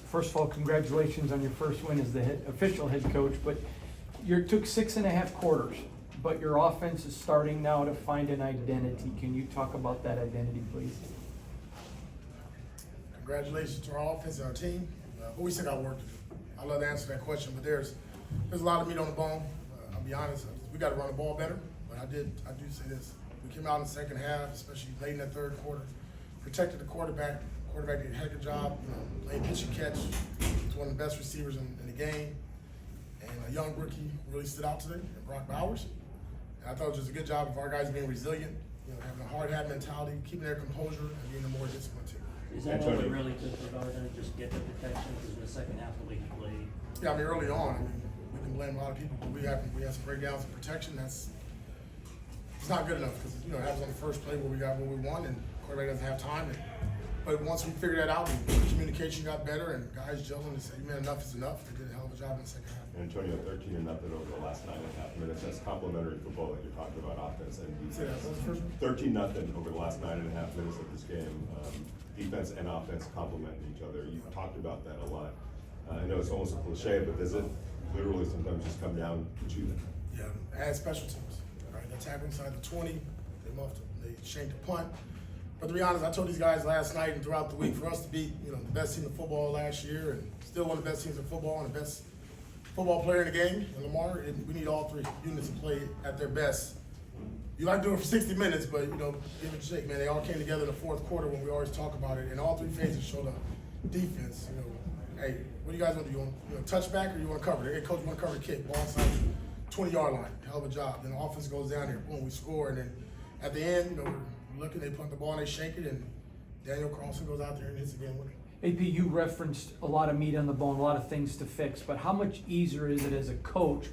First of all, congratulations on your first win as the official head coach, but you took 6.5 quarters, but your offense is starting now to find an identity. Can you talk about that identity, please? Congratulations to our offense and our team. But we still got work to do. I love to answer that question, but there's a lot of meat on the bone. I'll be honest, we got to run the ball better. But I do say this: we came out in the second half, especially late in the third quarter, protected the quarterback. Quarterback did a heck of a job. Played pitch and catch. He's one of the best receivers in the game. And a young rookie really stood out today, Brock Bowers. And I thought it was just a good job of our guys being resilient, having a hard hat mentality, keeping their composure, and being a more disciplined team. Is that all it really took for Gardner to just get the protection? Because in the second half of the league he played. Yeah, early on, we can blame a lot of people, but we had some breakdowns in protection. It's not good enough because it happens on the first play where we got what we want, and quarterback doesn't have time. But once we figured that out, communication got better, and guys gelling and said, "Man, enough is enough." They did a hell of a job in the second half. Antonio, 13-0 over the last 9.5 minutes. That's complementary football that you're talking about, offense and defense. 13-0 over the last 9.5 minutes of this game. Defense and offense complementing each other. You've talked about that a lot. I know it's almost a cliche, but does it literally sometimes just come down to that? Yeah, add special teams. Right, they tackle inside the 20. They shanked the punt. But to be honest, I told these guys last night and throughout the week, for us to beat the best team in football last year and still one of the best teams in football and the best football player in the game, and Lamar, we need all three units to play at their best. You like doing it for 60 minutes, but give it a shake, man. They all came together in the fourth quarter when we always talk about it, and all three phases showed up. Defense, hey, what do you guys want to do? You want touchback or you want to cover? Hey, coach, want to cover the kick, ball inside the 20-yard line. Hell of a job. Then the offense goes down here, boom, we score, and then at the end, we're looking, they punt the ball and they shake it, and Daniel Carlson goes out there and hits the game winner. AP, you referenced a lot of meat on the bone, a lot of things to fix, but how much easier is it as a coach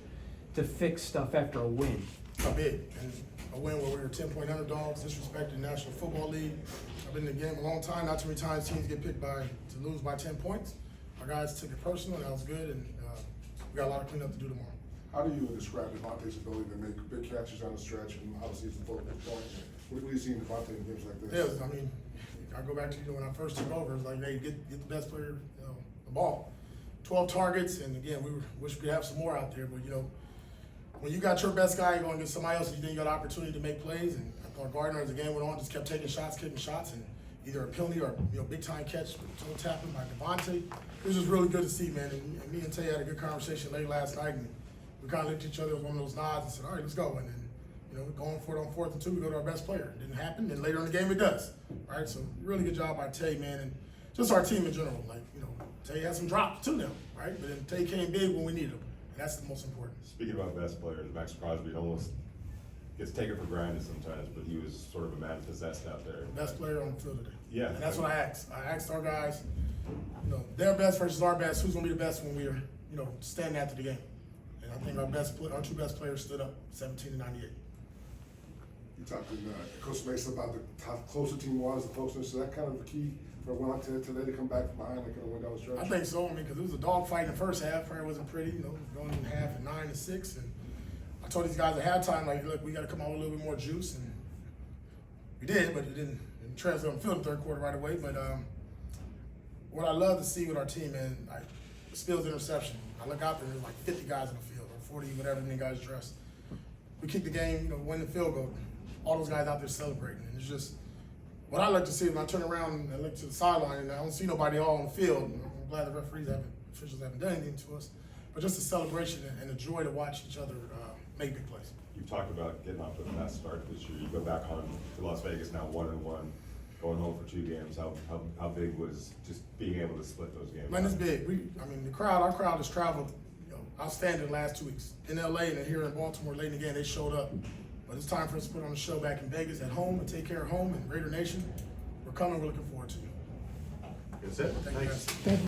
to fix stuff after a win? Big. And a win where we were 10-point underdogs, disrespected the National Football League. I've been in the game a long time. Not too many times teams get picked to lose by 10 points. Our guys took it personal, and that was good, and we got a lot of cleanup to do tomorrow. How do you describe Devontae's ability to make big catches on the stretch, and obviously he's a focal point? What do you see in Devontae in games like this? Yeah, I go back to when I first took over. It's like, hey, get the best player the ball. 12 targets, and again, we wish we could have some more out there. But when you got your best guy, you're going to get somebody else, and you think you got an opportunity to make plays. And I thought Gardner, as the game went on, just kept taking shots, and either a penalty or big time catch, toe tapping by Devontae. It was just really good to see, man. And me and Tay had a good conversation late last night, and we kind of looked at each other with one of those nods and said, all right, let's go. And then, going for it on 4th and 2, we go to our best player. It didn't happen, and later in the game it does. Right? So really good job by Tay, man, and just our team in general. Tay had some drops too now, right? But then Tay came big when we needed him, and that's the most important. Speaking about best players, Max Crosby almost gets taken for granted sometimes, but he was sort of a man possessed out there. Best player on the field today. Yeah. And that's what I asked. I asked our guys, their best versus our best, who's gonna be the best when we're, standing after the game. And I think our two best players stood up, 17-98. You talked to Coach Mason about how close the team was, the closeness. Is that kind of the key for one today to come back from behind and kind of win down the stretch? I think so. Because it was a dogfight in the first half. Probably wasn't pretty. Going in half at 9-6, and I told these guys at halftime, look, we got to come out with a little bit more juice, and we did, but it didn't translate on the field in the third quarter right away. But what I love to see with our team, man, Spill's interception. I look out there, there's like 50 guys in the field, or 40, whatever many guys dressed. We kick the game, win the field goal. All those guys out there celebrating. And it's just what I like to see when I turn around and look to the sideline and I don't see nobody all on the field. I'm glad the officials haven't done anything to us, but just a celebration and a joy to watch each other make big plays. You've talked about getting off to a fast start this year. You go back on to Las Vegas now 1-1, going home for 2 games. How big was just being able to split those games? Man, it's big. Our crowd has traveled outstanding the last 2 weeks. In LA and here in Baltimore late in the game, they showed up. But it's time for us to put on a show back in Vegas at home and take care of home and Raider Nation. We're coming. We're looking forward to it. That's it. Thank you, guys. Thank you.